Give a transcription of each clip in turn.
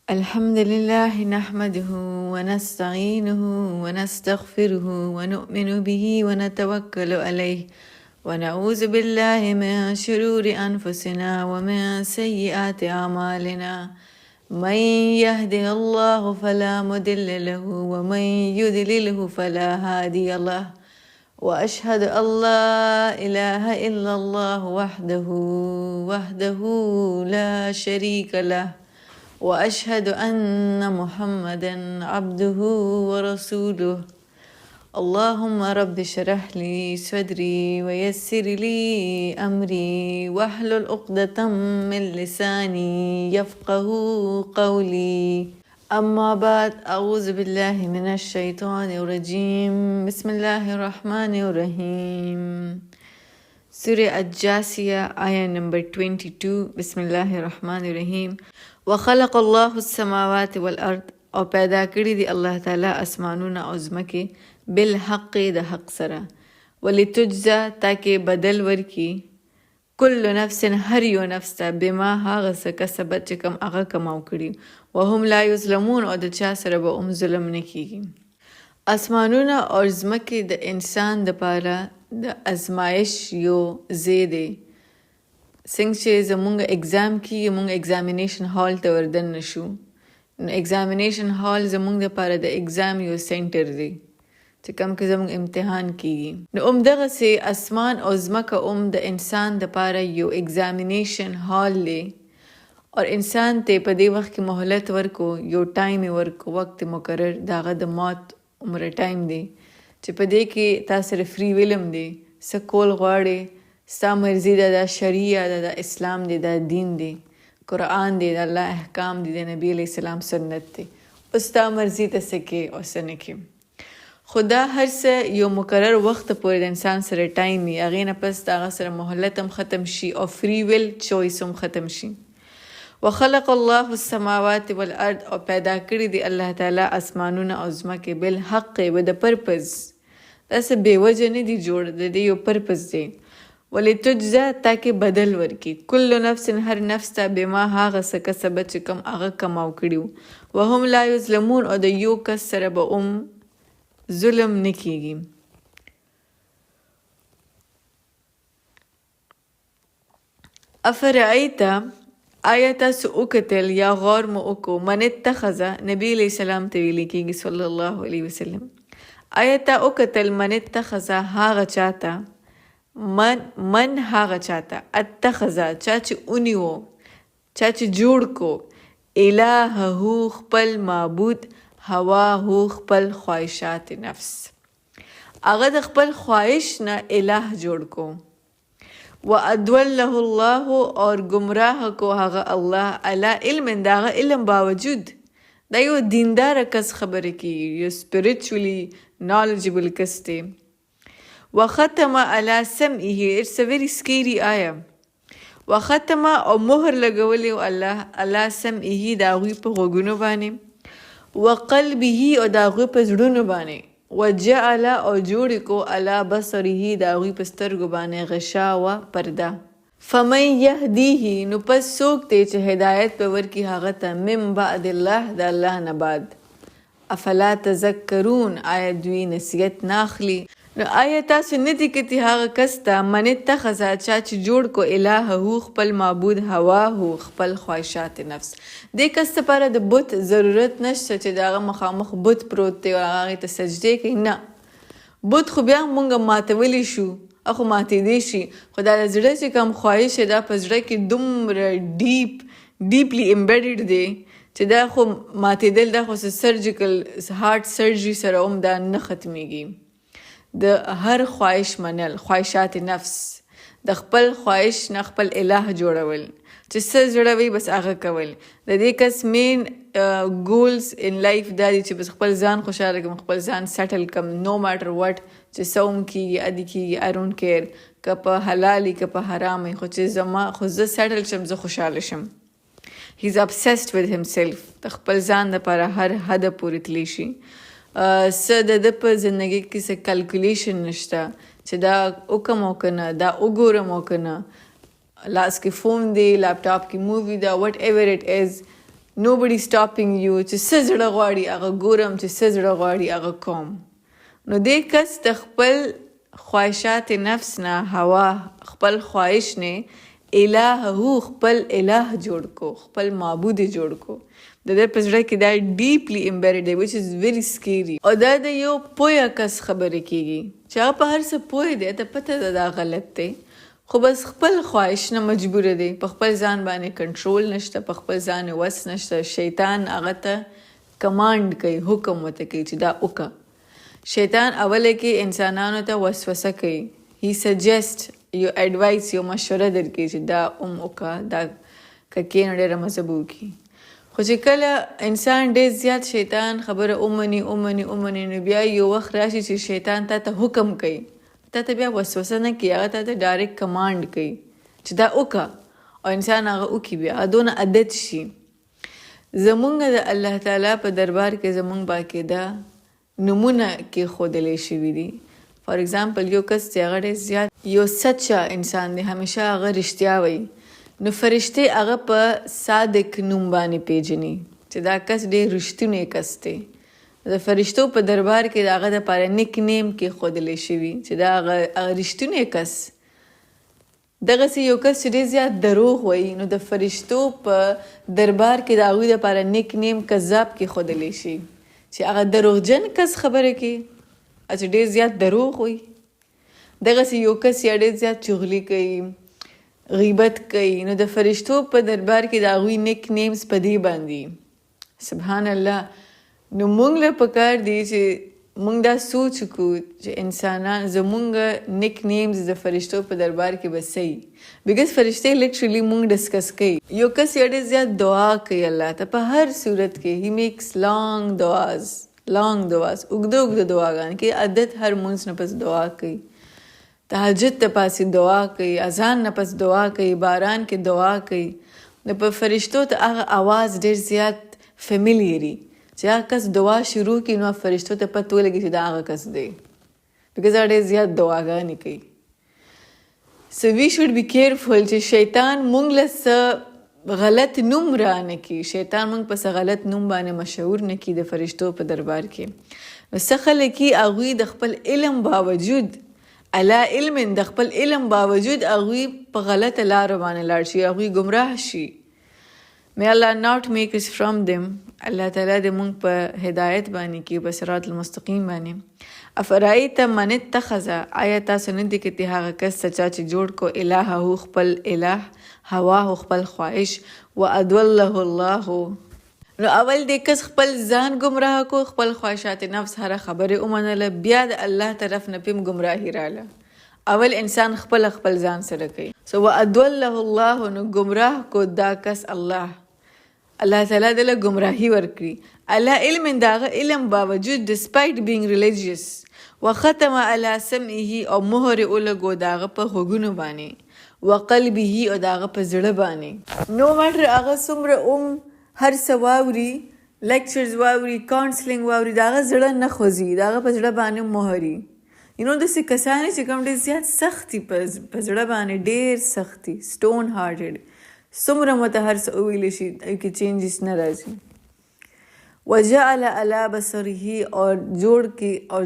الحمد لله نحمده ونستعينه ونستغفره ونؤمن به ونتوكل عليه ونعوذ بالله من شرور أنفسنا ومن سيئات أعمالنا من يهده الله فلا مضل له ومن يضلله فلا هادي له وأشهد أن لا إله إلا الله وحده لا شريك له وأشهد أن محمدا عبده ورسوله اللهم رب اشرح لي صدري ويسر لي أمري واحلل عقدة من لساني يفقه قولي أما بعد أعوذ بالله من الشيطان الرجيم بسم الله الرحمن الرحيم سورة الجاسية آية نمبر 22 بسم الله الرحمن الرحيم وخلق الله السماوات والارض او پیدا کړی دی الله تعالی اسمانونه او ځمکې بالحق د حق سره ولتجزا تاکي بدل ورکی کل نفس هر یو نفس ته بما هغه څه کسبت چې کوم هغه کماو کړي وهم لا یظلمون او د چا سره به ظلم نه کیږي اسمانونه او ځمکې د انسان د پاره د ازمایش یو ځای دی څنګه چې زمونږ اگزام کیږي مونږ اگزامینیشن هال ته وردن نشو نو اگزامینیشن هال زمونږ لپاره د اگزام یو سنټر دی چې کوم کې زمونږ امتحان کیږي نو دغسې اسمان او ځمکه د انسان دپاره یو اگزامینیشن هال دی او انسان ته په دې وخت کې مهلت ورکو یو ټایم ورکو وخت مقرر د هغه د موت عمر ټایم دی چې په دې کې تا سره فری ویلم دی څه کول غواړې ستا مرضی دا شریعه دا اسلام دی دا دین دی قرآن دی دا الله احکام دی دا نبی علیہ السلام سنت دی او ستا مرضی ته څه کې او څه نه کې خدا هر څه یو مقرر وخت پورې د انسان سره ټایم وي هغې نه پس د هغه سره مهلت هم ختم شي او فری ویل چویس هم ختم شي وخلق الله السماوات والارض او پیدا کړي دی الله تعالی اسمانونه او ځمکې بالحق with a purpose داسې بې وجه نه دي جوړ د دې یو پرپز دی ولتجزا تاکي بدل ورکی کل نفس هر نفس ته بما هغه څه کسبت چې کوم هغه کماو کړي وهم لا یظلمون او د یو کس سره به ظلم نه کیږي افرأیت آیا تاسو وکتل یا غور مو وکړو من اتخذ نبی علیہ السلام ته ویل کیږي صلی الله علیه وسلم آیا تا وکتل من اتخذ هغه چاته من هغه چاته اتخذ چا چې اونیو چا چې جوړ کو الهه خپل معبود هواه خپل خواهشات نفس هغه د خپل خواهش نه الہ جوړ کو وادوله الله اور گمراه کو هغه الله علی علم داغه علم باوجود دا یو دیندار کس خبره کی یو spiritually knowledgeable کس دی وختم على سمعه it's a very scary آیه وختم او مهر لګولی الله على سمعه دا غوی په غوږونو باندې وقلبه او دا غوی په زړونو باندې وجعل او جوړ کو على بصره دا غوی په سترګو باندې غشاوه پرده فمن يهديه نو پس څوک دی چې هدایت په ورکی هغه ته من بعد الله د الله نه بعد افلا تذکرون آیا دوی نصیحت ناخلی نو آیا تاسو نه دي کتي هغه کس ته من اتخذ چا چې جوړ کو الهه خپل معبود هواه خپل خواهشات نفس دې کس لپاره د بت ضرورت نشته چې دغه مخامخ بت پروت دی او هغه ته سجده کوي نه بت خو بیا مونږ ماتولی شو اخو ماتې دی شي خو دا زړه چې کوم خواهش دا په زړه کې دومره ډیپلی امبیډډ دی چې دا خو ماتېدل دا خو سرجیکل هارت سرجری سره هم دا نه ختمیږي د هر خواهش منل خواهشات نفس د خپل خواهش نه خپل الہ جوړول چې څه زړوي بس هغه کول د دې کس مین ګولز ان لایف دا دي چې بس خپل ځان خوشاله کړم خپل ځان سیټل کړم نو ماټر واټ چې څوم کیږي ادي کیږي آی ډونټ کیر که په حلالي که په حرامي خو چې زما خو زه سیټل شم زه خوشاله شم هی از obsessed with himself د خپل ځان لپاره هر حد پورې تلی شي څه د په زندګۍ کې څه کلکولیشن نشته چې دا وکم او کنه دا وګورم او کنه لاس کې فون دی لیپټاپ کې مووی دا وات ایور اٹ از nobody stopping you چې څه زړه غواړي هغه ګورم چې څه زړه غواړي هغه کوم. نو دې کس د خپل خواهشات نفس نه هوا خپل خواهش نه الہ هو خپل الہ جوړ کو خپل معبود جوړ کو. د دې په زړه کې دا ډیپلی امبیډډ دی which is very scary. او دا د یو پوهه کس خبرې کیږي چې هغه په هر څه پوه دی ته پته ده دا غلط دی خو بس خپل خواهش نه مجبور دی په خپل ځان باندې کنټرول نشته په خپل ځان وس نشته. شیطان هغه ته کمانډ کوي حکم وته کوي چې دا وکړه. شیطان اوله کې انسانانو ته وسوسه کوي. he suggest یو ایڈوایس یو مشوره درکوي چې دا وکړه دا ککې نه ډېره مزه به وکړي. خو چې کله انسان ډېر زیات شیطان خبره اومني نو بیا یو وخت راشي چې شیطان تا ته حکم کوي تا ته بیا وسوسه نه کوي هغه تا ته ډایرکټ کمانډ کوي چې دا وکړه او انسان هغه وکړي بیا دونه عادت شي. زمونږ د الله تعالی په دربار کې زمونږ باقاعده نمونه کې ښودلی شوي دي. فار ایگزامپل یو کس چې هغه ډېر زیات یو سچا انسان دی همیشه هغه رښتیا وایي نو فرشتې هغه په صادق نوم باندې پیژني چې دا کس ډېر رښتونی کس دی. د فرشتو په دربار کې د هغه دپاره نیک نیم کې ښودلی شوي چې دا هغه رښتونی کس. دغسې یو کس چې ډېر زیات دروغ وایي نو د فرشتو په دربار کې د هغوی دپاره نیک نیم کذاب کې ښودلی شي چې هغه دروغجن کس خبره کوي چې ډېر زیات دروغ وایي. دغسې یو کس یا ډېر زیات چغلي کوي غیبت کوي نو د فرشتو په دربار کې د هغوی نیک نیمز په دې باندې. سبحان الله. نو موږ له پکار دی چې موږ دا سوچ کو چې انسانان زمونږ نیک نیمز د فرشتو په دربار کې به صحیح بیکاز فرشتې لیټرلی موږ ډسکس کوي. یو کس ډېر زیات دعا کوي الله ته په هر صورت کې هی میکس لانګ دعاز اوږده دعاګانې کې عادت هر مونځ نه پس دعا کوي تهجد ته پاسې دعا کوي اذان نه پس دعا کوي باران کې دعا کوي. نو په فرشتو ته هغه آواز ډېر زیات فیملیری چې هغه کس دعا شروع کړي نو فرشتو ته پته ولګي چې دا هغه کس دی بیکاز هغه ډېر زیات دعاګانې کوي. سو وی شوډ بی کیرفل چې شیطان مونږ له څه غلط نوم را نه کړي. شیطان مونږ په څه غلط نوم باندې مشهور نه کړي د فرشتو په دربار کې. نو څه خلک هغوی د خپل علم باوجود علا علم د خپل علم باوجود هغوی په غلطه لاره باندې لاړ شي هغوی ګمراه شي. May Allah not make us from them. الله تعالی دې مونږ په هدایت باندې کې په صراط المستقیم باندې. افرایت من اتخذ آیا تاسو نه دي کتي هغه کس چې جوړ کو الہ هو خپل الہ هوا هو خپل خواهش وادله الله. نو اول دې کس خپل ځان گمراه کو خپل خواهشات نفس هر خبره اومنله بیا د الله طرف نه پم گمراهی رااله. اول انسان خپل ځان سره کوي سو وادله الله نو گمراه کو دا کس الله تعالی دله گمراهی ورکړي الله علم داغه علم باوجود despite being religious وختم على سمعه او مهر اولګو داغه په غوګونو باندې وقلبه او داغه په زړه باندې. نو مټر هغه څومره هر څه واوري لیکچرز واوري کاونسلینګ واوري داغه زړه نه خوځي داغه په زړه باندې مهري. داسې کسانې چې کوم ډېر زیات سختي په زړه باندې ډېر سختي سټون هارټډ څومره مته هر څه وویلی شي کې چینجز نه راځي. وجعل علی بصره او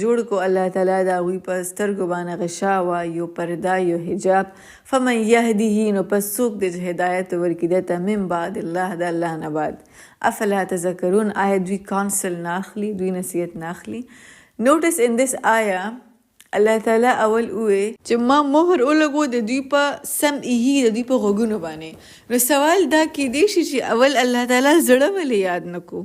جوړ کو الله تعالی د هغوی په سترګو باندې غشاوه یو پرده یو حجاب. فمن یهده نو پس څوک دی چې هدایت ورکړي دی ته من بعد الله د الله نه بعد. افلا تذکرون آیا دوی کانسل نه اخلي دوی نصیحت نه اخلي. نوټس ان دس آیا الله تعالی اول وې چې ما مهر ولګو د دوی په سمعه د دوی په غوږونو باندې. نو سوال دا کېدی شي چې اول الله تعالی زړه ولې یاد نه کو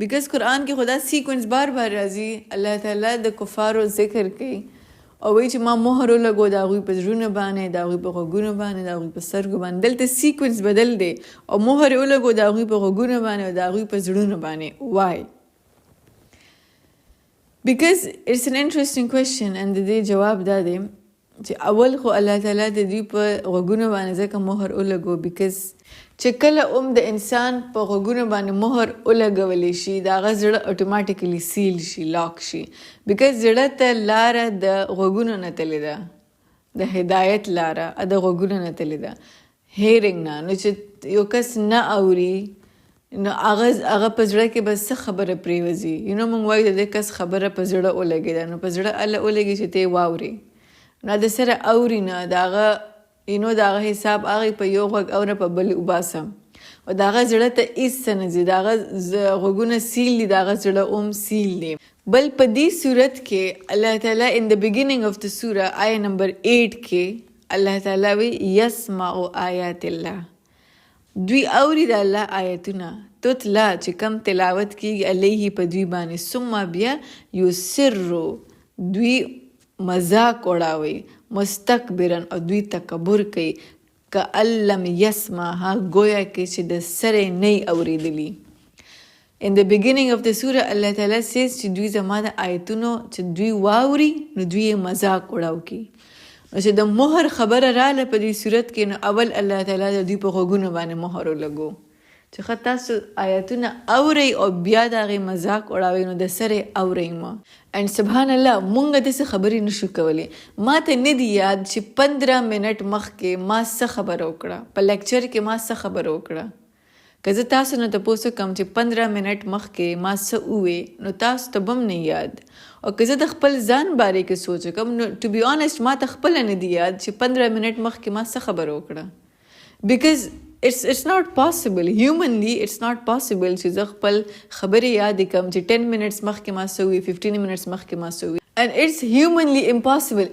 بیکاز قرآن کې خدا سیکوینس بار راځي الله تعالی د کفارو ذکر کوي او وایي چې ما مهر ولګو د هغوی په زړونو باندې د هغوی په غوږونو باندې د هغوی په سترګو باندې. دلته سیکوینس بدل دی او مهر ولګو د هغوی په غوږونو باندې او د هغوی په زړونو باندې. وای Because it's an interesting question and د دې جواب دا دی چې اول خو الله تعالی د دوی په غوږونو باندې ځکه مهر ولګو بیکاز چې کله د انسان په غوږونو باندې مهر ولګولی شي د هغه زړه اتوماتیکلی سیل شي لاک شي بیکاز زړه ته لاره د غوږونو نه تللی ده د هدایت لاره د غوږونو نه تللی ده هیرینګ نه. نو چې یو کس نه اوري نو هغه په زړه کې بس څه خبره پرېوځي. موږ وایو د دې کس خبره په زړه ولګېده، نو په زړه هله ولګي چې ته یې واورې. نو د سره اوري نه د هغه د هغه حساب هغې په یو غوږ او نه په بل وباسم، او د هغه زړه ته هېڅ څه نه ځي، د هغه غوږونه سیل دي، د هغه زړه هم سیل دی. بل په دې صورت کې الله تعالی ان د بګیننګ اف د سوره آیه نمبر 8 کې الله تعالی وی یسمع آیات الله، دوی اوري د الله آیتونه، تتلا چې کم تلاوت کیږي علیه په دوی باندې، ثم بیا یسرو دوی مذاق اڑاوي، مستکبرن او دوی تکبر کوي، کأن لم یسمعها گویا کې چې د سره نه اوریدلی. In the beginning of the surah Allah Ta'ala says چې دوی زما د آیتونو چې دوی واوري نو دوی مذاق اڑاو کی. نو چې د مهر خبره رااله په دې صورت کې نو اول الله تعالی د دوی په غوږونو باندې مهر ولګو چې ښه تاسو آیتونه اورئ او بیا د هغې مذاق اړوئ نو د سره اورئ ما. اینډ سبحان الله مونږ داسې خبرې نشو کولی. ما ته نه دی یاد چې 15 منټ مخکې ما څه خبره وکړه، په لیکچر کې ما څه خبره وکړه. که زه تاسو نه تپوسو کوم چې 15 منټ مخکې ما څه ووې نو تاسو ته به هم نه یاد، او که زه د خپل ځان باره کې سوچ کوم نو ټو بی آنیسټ ما ته خپله نه دی یاد چې 15 منټ مخکې ما څه خبره وکړه. بیکاز it's not possible, humanly it's not possible چې زه خپل خبرې یاد کم چې 10 minutes مخکې ما څه ووې، 15 minutes مخکې ما څه ووې، and it's humanly impossible.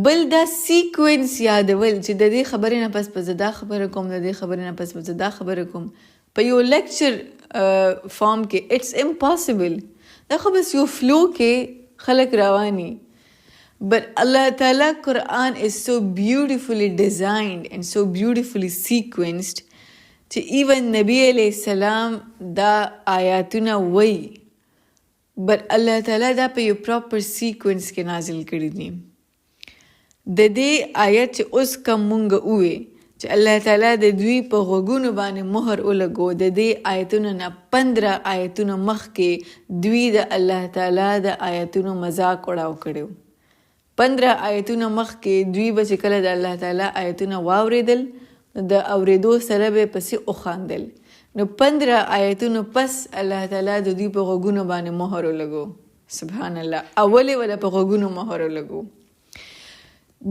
بل دا سیکوینس یادول چې د دې خبرې نه پس زه دا خبره کوم، د دې خبرې نه پس زه دا خبره کوم په یو لیکچر فارم کې اټس امپاسبل. دا خو بس یو فلو کې خلق رواني. But Allah Ta'ala Quran is so beautifully designed and so beautifully sequenced چې even نبی علیہ السلام دا آیاتونه وی but Allah Ta'ala دا په یو پراپر سیکوینس کې نازل کړي دي. د دې آیت چې اوس کوم مونږ ووې چې الله تعالی د دوی په غوږونو باندې مهر ولګو، د دې آیتونو نه 15 آیتونو مخکې دوی د الله تعالی د آیتونو مذاق اړاو کړو. 15 آیتونو مخکې دوی به چې کله د الله تعالی آیتونه واورېدل د اورېدو سره به پسې وخاندل. نو 15 آیتونو پس الله تعالی د دوی په غوږونو باندې مهر ولګو. سبحان الله، اولې ولا په غوږونو مهر ولګو.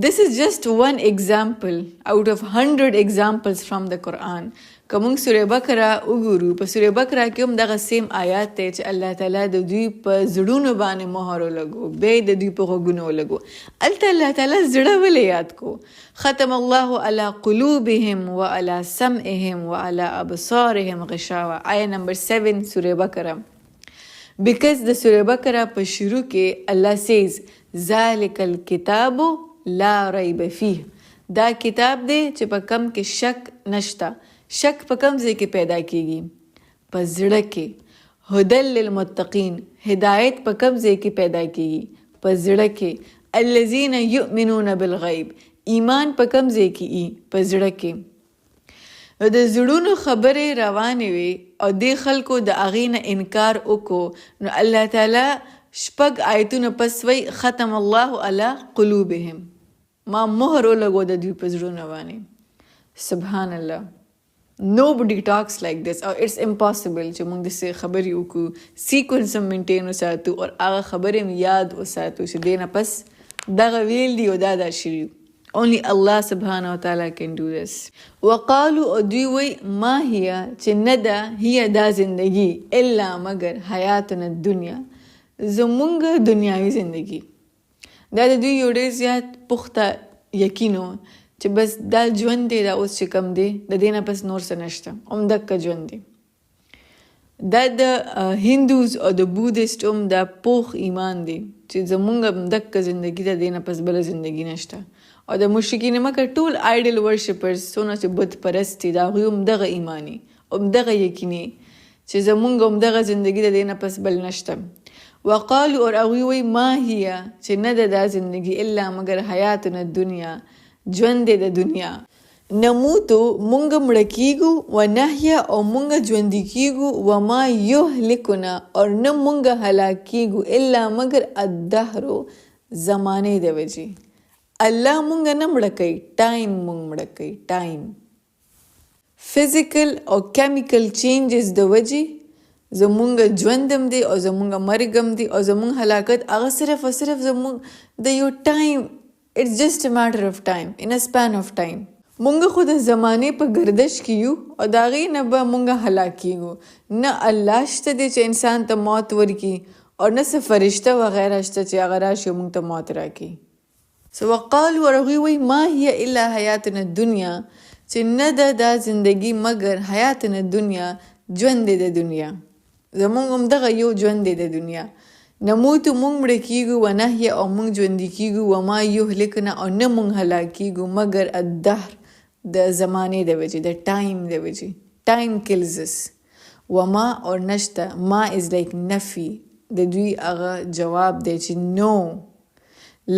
This is just one example out of 100 examples from the Quran. که موږ سوره بقره وګورو، په سوره بقره کې هم دغه سیم آیات دی چې الله تعالی د دوی په زړونو باندې مهر ولګو، بیا د دوی په غوږونو ولګو. هلته الله تعالی زړه ولې یاد کو؟ ختم الله علی قلوبهم وعلی سمعهم وعلی ابصارهم غشاوه، آیه نمبر 7 سوره بقره. Because د سوره بقره په شروع کې الله says ذالک الکتاب لا ریب فیه، دا کتاب دی چې په کم کې شک نشته. شک په کم ځای کې پیدا کیږي؟ په زړه کې. هدل للمتقین، هدایت په کم ځای کې پیدا کیږي؟ په زړه کې. الذین یؤمنون بالغیب، ایمان په کم ځای کې ای؟ په زړه کې. نو د زړونو خبرې روانې وي او دې خلکو د هغې نه انکار وکړو، نو الله تعالی 6 آیتونه پس وی ختم الله علی قلوبهم، ما مهر ولګو د دوی په زړونو باندې. سبحان الله. Nobody talks like this or it's impossible چې موږ داسې خبرې وکړو، سیکوینس هم مینټین وساتو او هغه خبرې هم یاد وساتو چې دې نه پس دغه ویل دي او دا شوي. Only Allah subhanahu wa ta'ala can do this. وقالو او دوی وی ما هي چې نه ده هي دا زندگی الا مگر حیاتنا الدنیا، زمونږ دنیاوي زندگی. دا د دوی یو ډېر زیات پخته یقین و چې بس دا ژوند دی، دا اوس چې کم دی د دې نه پس نور څه نشته، همدغه ژوند دی. دا د هندوز او د بودیسټ هم دا پوخ ایمان دی چې زمونږ همدغه زندگی د دې نه پس بله زندگی نشته. او د مشرکین مکه ټول آیډل ورشپرز څونه چې بت پرست دي د هغوی همدغه ایماني همدغه یقیني چې زمونږ همدغه زندگی د دې نه پس بل نشته. وقالو اور هغوی وی ما هي چې نه ده دا زندگی الا مگر حیاتنا الدنیا، ژوند دی د دنیا. نموتو مونږ مړه کیږو و نحیا او مونږ ژوندي کیږو و ما یهلکنا اور نه مونږ هلاک کیږو الا مگر الدهرو زمانه د وجې. الله مونږ نه مړه کوي، ټایم مونږ مړه کوي، ټایم. فزیکل او کیمیکل چینجز د وجې زمونږ ژوند هم دی او زمونږ مرګ هم دی او زمونږ هلاکت هغه صرف او صرف زمونږ د یو ټایم اټس جسټ ا میټر اف ټایم ان ا سپین اف ټایم. مونږ خو د زمانې په گردش کې یو او د هغې نه به مونږ هلاک کیږو. نه الله شته دی چې انسان ته موت ورکړي او نه څه فرشته وغیره شته چې هغه راشي او مونږ ته موت راکړي. سو وقالو اور هغوی وایي ما هي الا حیاتنا الدنیا چې نه ده دا زندگی مګر حیاتنا الدنیا ژوند دی د دنیا. زمونږ هم دغه یو ژوند دی د دنیا. نموتو مونږ مړه کیږو و نحیا او مونږ ژوندي کیږو و ما یهلکنا او نه مونږ هلاک کیږو مګر الدهر د زمانې د وجې د ټایم د وجې. ټایم کلز اس. و ما اور نشته ما از لایک نفی د دوی هغه جواب دی چې نو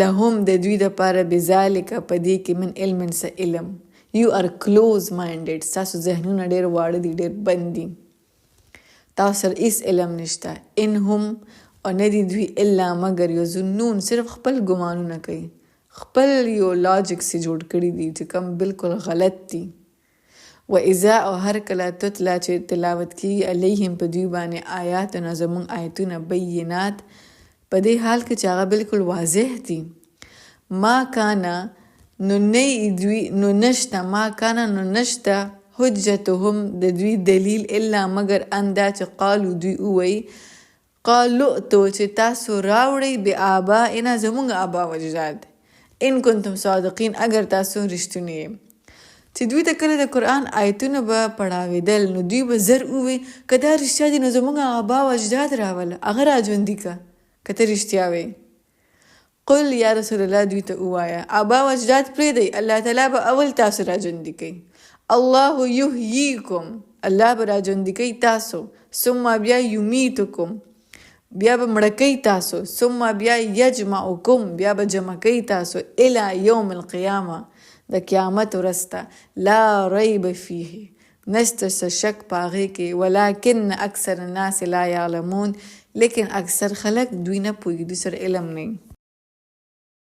لهم د دوی دپاره بذالک په دې کې من علم څه علم. یو ار کلوز مایندډ ستاسو ذهنونه ډېر واړه دي ډېر بند دي تاسو سره هیڅ علم نشته. ان هم او نه دي دوی الا مګر یظنون صرف خپل ګمانونه کوي خپل یو لاجک سي جوړ کړي دي چې کوم بالکل غلط دي. و اذا او هر کله تتلا چې تلاوت کیږي علیهم په دوی باندې آیاتنا زمونږ آیتونه بینات په دې حال کې چې هغه بالکل واضح دي. ما کانا نو نه دوی نو نشته ما کانا نو نشته حجتهم د دوی دلیل الا مگر اندا چې قالو دوی ووایي قالو تو چې تاسو راوړئ بآبائنا زمونږ آبا و اجداد ان کنتم صادقین اگر تاسو رښتونی یې. چې دوی ته کله د قرآن آیتونه به پړاوېدل نو دوی به زر ووایي که دا رښتیا دي نو زمونږ آبا و اجداد راوله هغه راژوندي که ته رښتیا وایي. قل یا رسول الله دوی ته ووایه آبا و اجداد پرېږدئ الله تعالی به اول تاسو راژوندي کوي. الله یحییکم الله به راژوندي کوي تاسو ثم بیا یمیتکم بیا به مړه کوي تاسو ثم بیا یجمعکم بیا به جمع کوي تاسو الی یوم القیامه د قیامت ورځ ته لا ریب فیه نشته څه شک په هغې کې ولکن اکثر الناس لا یعلمون لیکن اکثر خلک دوی نه پوهېږي دوی سره علم نه